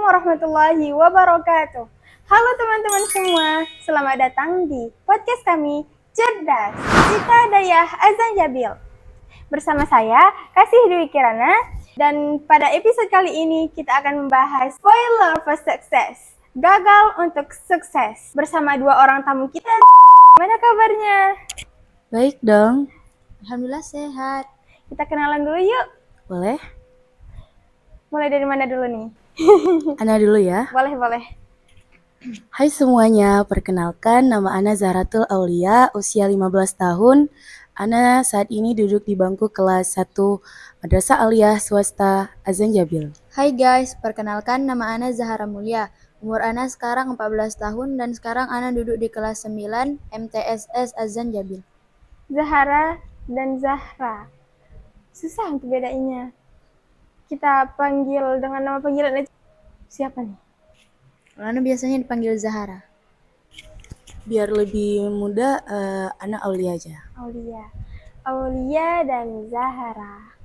warahmatullahi wabarakatuh. Halo teman-teman semua, selamat datang di podcast kami, Cerdas Cita Dayah Azan Jabil. Bersama saya, Kasih Dwi Kirana, dan pada episode kali ini kita akan membahas spoiler for success, gagal untuk sukses, bersama dua orang tamu kita. Gimana kabarnya? Baik dong. Alhamdulillah sehat. Kita kenalan dulu yuk. Boleh? Mulai dari mana dulu nih? Ana dulu ya. Boleh. Hai semuanya, perkenalkan nama Ana Zahratul Aulia, usia 15 tahun. Ana saat ini duduk di bangku kelas 1 Madrasah Aliyah Swasta Azan Jabil. Hai guys, perkenalkan nama Ana Zahara Mulia. Umur Ana sekarang 14 tahun dan sekarang Ana duduk di kelas 9 MTSS Azan Jabil. Zahara dan Zahra. Susah untuk bedainnya. Kita panggil dengan nama panggilan aja. Siapa nih? Ana biasanya dipanggil Zahara. Biar lebih mudah, Ana Aulia aja. Aulia dan Zahara.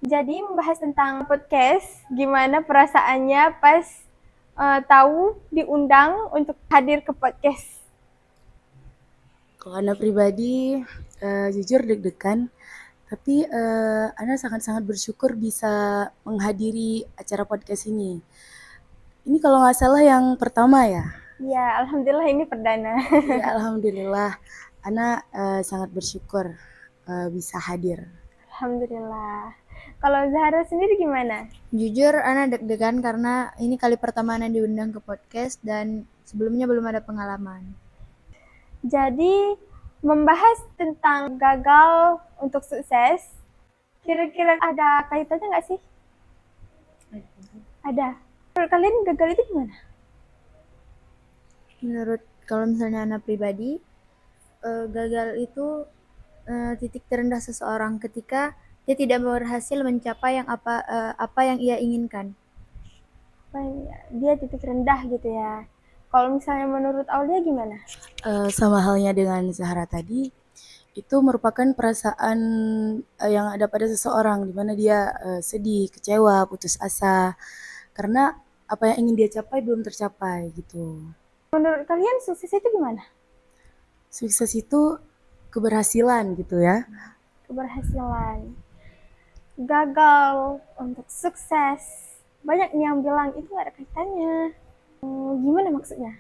Jadi membahas tentang podcast, gimana perasaannya pas tahu diundang untuk hadir ke podcast? Kalau Ana pribadi, jujur deg-degan. Tapi Ana sangat-sangat bersyukur bisa menghadiri acara podcast ini. Ini kalau nggak salah yang pertama ya? Ya, alhamdulillah ini perdana. Ya, alhamdulillah. Ana sangat bersyukur bisa hadir. Alhamdulillah. Kalau Zahara sendiri gimana? Jujur Ana deg-degan karena ini kali pertama Ana diundang ke podcast dan sebelumnya belum ada pengalaman. Jadi membahas tentang gagal untuk sukses, kira-kira ada kaitannya nggak sih? Ada. Menurut kalian gagal itu gimana? Menurut kalau misalnya Ana pribadi, gagal itu titik terendah seseorang ketika dia tidak berhasil mencapai apa yang ia inginkan. Dia titik rendah gitu ya. Kalau misalnya menurut Aulia gimana? Sama halnya dengan Zahra tadi, itu merupakan perasaan yang ada pada seseorang, di mana dia sedih, kecewa, putus asa, karena apa yang ingin dia capai belum tercapai gitu. Menurut kalian sukses itu gimana? Sukses itu keberhasilan gitu ya. Keberhasilan. Gagal untuk sukses. Banyak yang bilang itu gak ada kaitannya. Gimana maksudnya?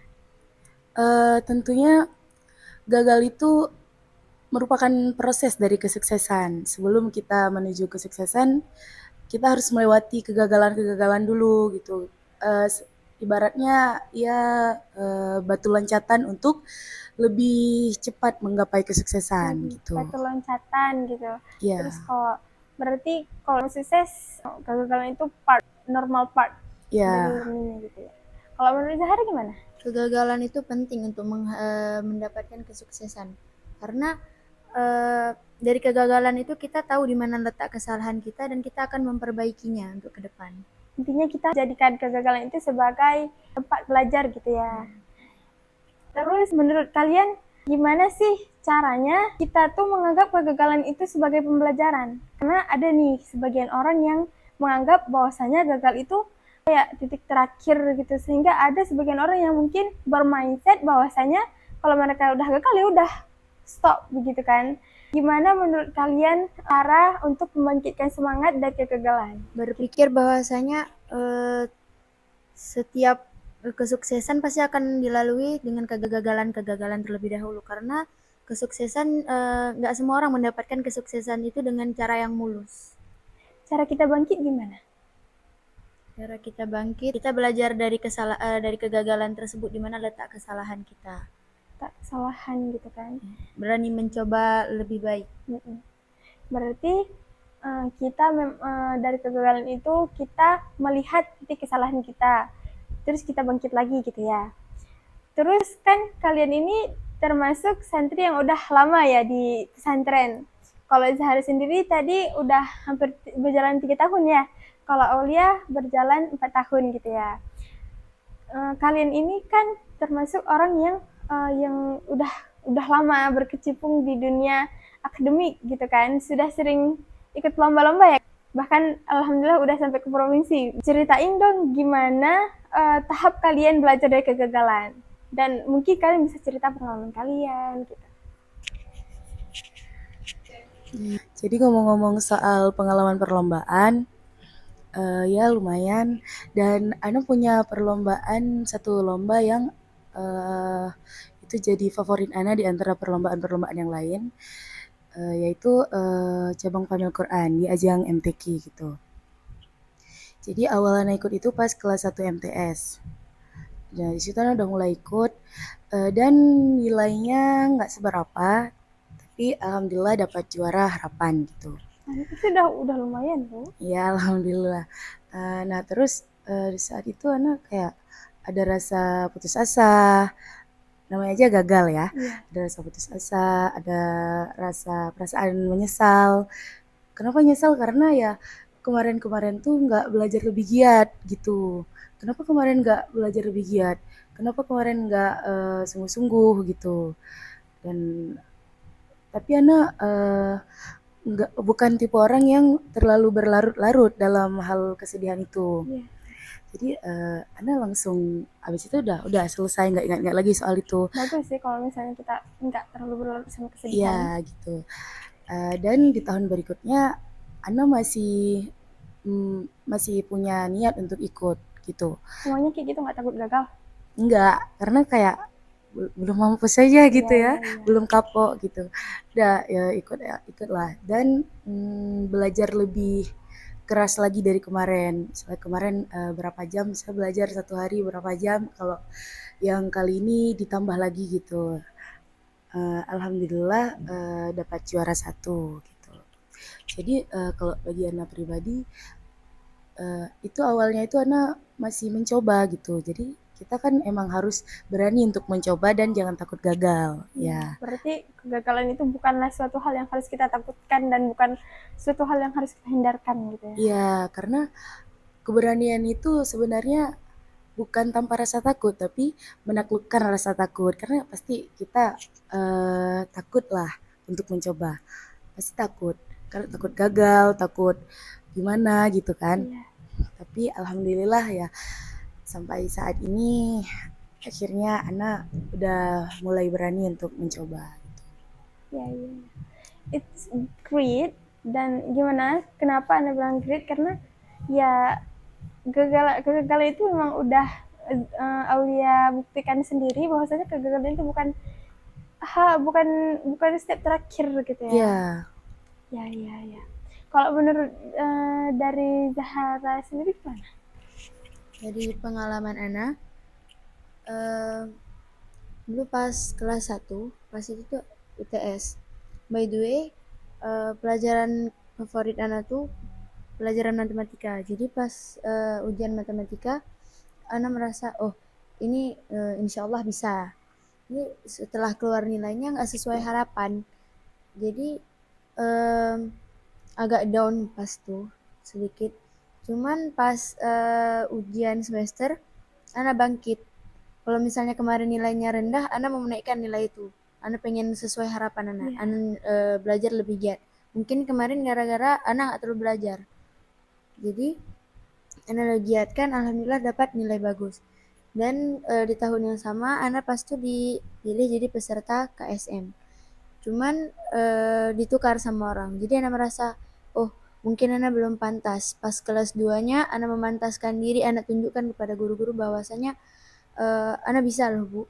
Tentunya gagal itu merupakan proses dari kesuksesan. Sebelum kita menuju kesuksesan, kita harus melewati kegagalan-kegagalan dulu gitu. Ibaratnya ya batu loncatan untuk lebih cepat menggapai kesuksesan gitu. Batu loncatan gitu. Yeah. Terus kalau sukses, kegagalan itu normal part dari learning gitu ya. Kalau menurut Zahara gimana? Kegagalan itu penting untuk mendapatkan kesuksesan. Karena dari kegagalan itu kita tahu di mana letak kesalahan kita dan kita akan memperbaikinya untuk ke depan. Intinya kita jadikan kegagalan itu sebagai tempat belajar gitu ya. Terus menurut kalian gimana sih caranya kita tuh menganggap kegagalan itu sebagai pembelajaran? Karena ada nih sebagian orang yang menganggap bahwasanya gagal itu kayak titik terakhir gitu, sehingga ada sebagian orang yang mungkin bermindset bahwasanya kalau mereka udah gagal ya udah stop begitu kan. Gimana menurut kalian cara untuk membangkitkan semangat dari kegagalan? Berpikir bahwasanya setiap kesuksesan pasti akan dilalui dengan kegagalan-kegagalan terlebih dahulu, karena kesuksesan nggak semua orang mendapatkan kesuksesan itu dengan cara yang mulus. Cara kita bangkit gimana? Cara kita bangkit, kita belajar dari kegagalan tersebut, di mana letak kesalahan kita. Kesalahan gitu kan. Berani mencoba lebih baik. Berarti kita dari kegagalan itu kita melihat titik kesalahan kita, terus kita bangkit lagi gitu ya. Terus kan kalian ini termasuk santri yang udah lama ya di pesantren. Kalau Zahara sendiri tadi udah hampir berjalan 3 tahun ya. Kalau Aulia berjalan 4 tahun gitu ya. Kalian ini kan termasuk orang yang udah lama berkecimpung di dunia akademik gitu kan. Sudah sering ikut lomba-lomba ya? Bahkan alhamdulillah udah sampai ke provinsi. Ceritain dong gimana tahap kalian belajar dari kegagalan. Dan mungkin kalian bisa cerita pengalaman kalian gitu. Jadi ngomong-ngomong soal pengalaman perlombaan, ya lumayan. Dan Ana punya perlombaan, satu lomba yang itu jadi favorit Ana di antara perlombaan-perlombaan yang lain, yaitu cabang Famil Quran di ajang MTQ gitu. Jadi awal Ana ikut itu pas kelas 1 MTS. Nah, di situ Ana udah mulai ikut, dan nilainya nggak seberapa, tapi alhamdulillah dapat juara harapan gitu. Nah, itu udah lumayan tuh. Ya alhamdulillah. Nah terus di saat itu anak kayak ada rasa putus asa, namanya aja gagal ya. Iya. Ada rasa putus asa, ada rasa perasaan menyesal. Kenapa nyesal? Karena ya kemarin-kemarin tuh nggak belajar lebih giat gitu. Kenapa kemarin nggak belajar lebih giat? Kenapa kemarin nggak sungguh-sungguh gitu? Dan tapi anak nggak, bukan tipe orang yang terlalu berlarut-larut dalam hal kesedihan itu. Iya. Jadi Ana langsung abis itu udah selesai, nggak ingat lagi soal itu. Bagus sih kalau misalnya kita nggak terlalu berlarut sama Iya kesedihan. gitu. Dan di tahun berikutnya Ana masih punya niat untuk ikut gitu. Semuanya kayak gitu, nggak takut gagal. Enggak, karena kayak belum mampu saja gitu Iya, ya, iya. belum kapok gitu. Udah ya ikutlah dan belajar lebih keras lagi dari kemarin. Misalnya kemarin berapa jam saya belajar satu hari berapa jam, kalau yang kali ini ditambah lagi gitu. Alhamdulillah dapat juara 1 gitu. Jadi kalau bagi Ana pribadi itu awalnya itu Ana masih mencoba gitu. Jadi kita kan emang harus berani untuk mencoba dan jangan takut gagal ya. Berarti kegagalan itu bukanlah suatu hal yang harus kita takutkan dan bukan suatu hal yang harus kita hindarkan gitu ya. Iya, karena keberanian itu sebenarnya bukan tanpa rasa takut, tapi menaklukkan rasa takut. Karena pasti kita takut lah untuk mencoba. Pasti takut. Karena takut gagal, takut gimana gitu kan. Iya. Tapi alhamdulillah ya sampai saat ini akhirnya Ana udah mulai berani untuk mencoba. Ya, iya. It's great. Dan gimana? Kenapa Anda bilang great? Karena ya kegagalan itu memang udah Aulia buktikan sendiri bahwasanya kegagalan itu bukan step terakhir gitu ya. Ya, Ya. Kalau menurut dari Zahara sendiri gimana? Dari pengalaman Ana, dulu pas kelas 1, pas itu tuh UTS. By the way, pelajaran favorit Ana tuh pelajaran matematika. Jadi pas ujian matematika, Ana merasa, oh ini insya Allah bisa. Ini setelah keluar nilainya nggak sesuai harapan. Jadi agak down pas tuh sedikit. Cuman pas ujian semester, Ana bangkit. Kalau misalnya kemarin nilainya rendah, Ana mau menaikkan nilai itu. Ana pengen sesuai harapan Ana. Iya. Ana belajar lebih giat. Mungkin kemarin gara-gara Ana nggak terlalu belajar. Jadi Ana giatkan, alhamdulillah dapat nilai bagus. Dan di tahun yang sama Ana pas itu dipilih jadi peserta KSM. Cuman ditukar sama orang. Jadi Ana merasa, oh mungkin Ana belum pantas. Pas kelas 2-nya Ana memantaskan diri, Ana tunjukkan kepada guru-guru bahwasanya Ana bisa loh Bu.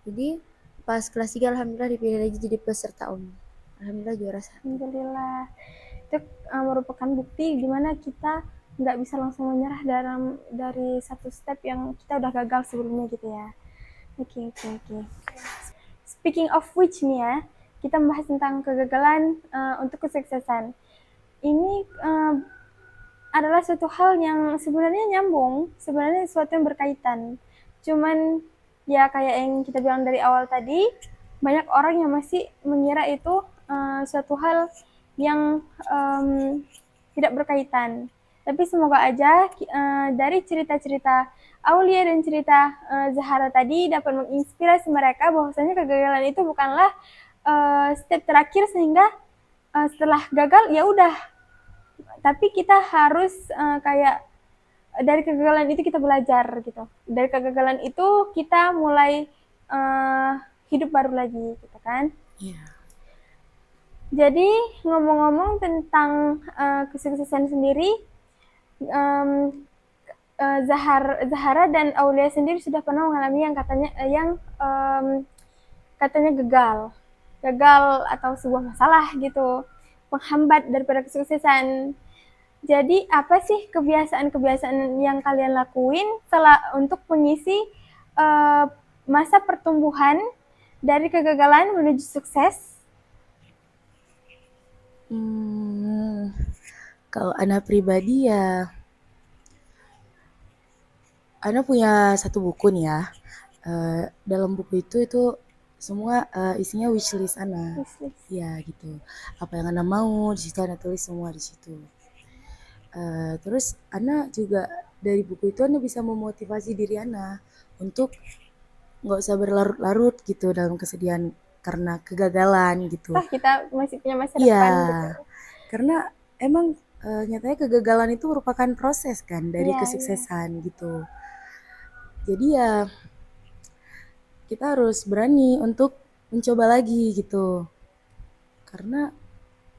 Jadi pas kelas 3 alhamdulillah dipilih lagi jadi peserta umum. Alhamdulillah juara 1. Alhamdulillah. Itu merupakan bukti gimana kita nggak bisa langsung menyerah dari satu step yang kita udah gagal sebelumnya gitu ya. Oke. Speaking of which nih ya, kita membahas tentang kegagalan untuk kesuksesan. Ini adalah suatu hal yang sebenarnya nyambung, sebenarnya sesuatu yang berkaitan. Cuman ya kayak yang kita bilang dari awal tadi, banyak orang yang masih mengira itu suatu hal yang tidak berkaitan. Tapi semoga aja dari cerita-cerita Aulia dan cerita Zahara tadi dapat menginspirasi mereka bahwasanya kegagalan itu bukanlah step terakhir sehingga setelah gagal ya udah Tapi kita harus kayak dari kegagalan itu kita belajar gitu. Dari kegagalan itu kita mulai hidup baru lagi gitu kan. Iya. Jadi ngomong-ngomong tentang kesuksesan sendiri, Zahara dan Aulia sendiri sudah pernah mengalami yang katanya gagal atau sebuah masalah gitu, penghambat daripada kesuksesan. Jadi apa sih kebiasaan-kebiasaan yang kalian lakuin untuk mengisi masa pertumbuhan dari kegagalan menuju sukses? Kalau Ana pribadi ya, Ana punya satu buku nih ya. Dalam buku itu semua isinya wishlist Ana. Ya gitu. Apa yang Ana mau di situ Ana tulis semua di situ. Terus Ana juga dari buku itu Ana bisa memotivasi diri Ana untuk nggak usah berlarut-larut gitu dalam kesedihan karena kegagalan gitu. Kita masih punya masa Iya, depan gitu. karena emang nyatanya kegagalan itu merupakan proses kan dari Iya, kesuksesan gitu. Jadi ya kita harus berani untuk mencoba lagi gitu. Karena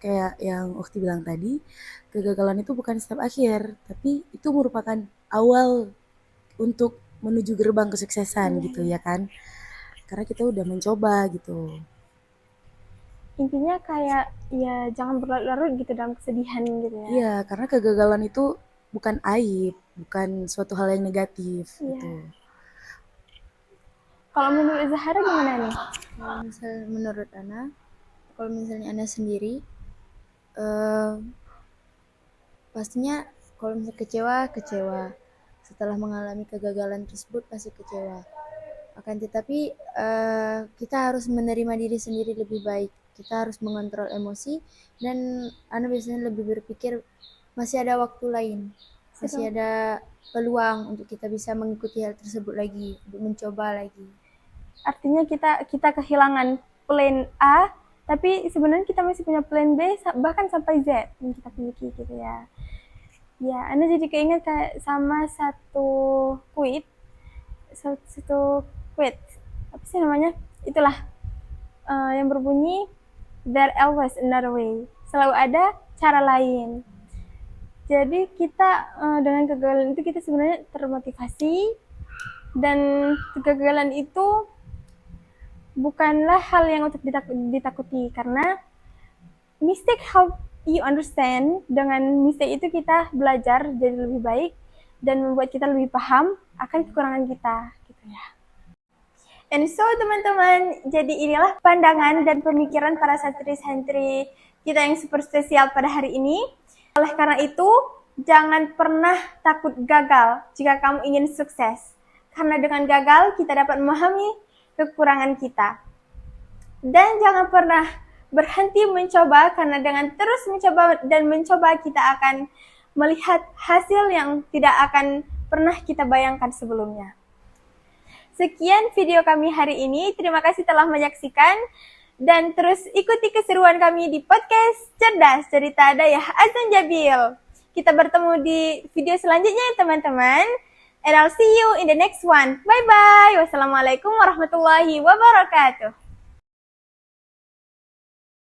kayak yang Ukti bilang tadi, kegagalan itu bukan step akhir, tapi itu merupakan awal untuk menuju gerbang kesuksesan gitu ya kan. Karena kita udah mencoba gitu. Intinya kayak ya jangan berlarut-larut gitu dalam kesedihan gitu ya. Iya, karena kegagalan itu bukan aib, bukan suatu hal yang negatif gitu. Kalau menurut Zahara gimana nih? Menurut Ana, kalau misalnya Ana sendiri, pastinya kalau misalnya kecewa. Setelah mengalami kegagalan tersebut pasti kecewa. Akan tetapi kita harus menerima diri sendiri lebih baik. Kita harus mengontrol emosi dan Ana biasanya lebih berpikir masih ada waktu lain. Masih ada peluang untuk kita bisa mengikuti hal tersebut lagi, untuk mencoba lagi. Artinya kita kehilangan plan A, tapi sebenarnya kita masih punya plan B bahkan sampai Z yang kita miliki gitu ya. Ya, Anda jadi keinget kayak sama satu quote, apa sih namanya? Itulah yang berbunyi there always another way. Selalu ada cara lain. Jadi kita dengan kegagalan itu kita sebenarnya termotivasi, dan kegagalan itu bukanlah hal yang untuk ditakuti, karena mistake help you understand. Dengan mistake itu kita belajar jadi lebih baik dan membuat kita lebih paham akan kekurangan kita gitu ya. And so teman-teman, jadi inilah pandangan dan pemikiran para santri-santri kita yang super spesial pada hari ini. Oleh karena itu, jangan pernah takut gagal jika kamu ingin sukses. Karena dengan gagal, kita dapat memahami kekurangan kita. Dan jangan pernah berhenti mencoba, karena dengan terus mencoba, kita akan melihat hasil yang tidak akan pernah kita bayangkan sebelumnya. Sekian video kami hari ini. Terima kasih telah menyaksikan. Dan terus ikuti keseruan kami di podcast Cerdas Cerita Dayah Azan Jabil. Kita bertemu di video selanjutnya teman-teman. And I'll see you in the next one. Bye-bye. Wassalamualaikum warahmatullahi wabarakatuh.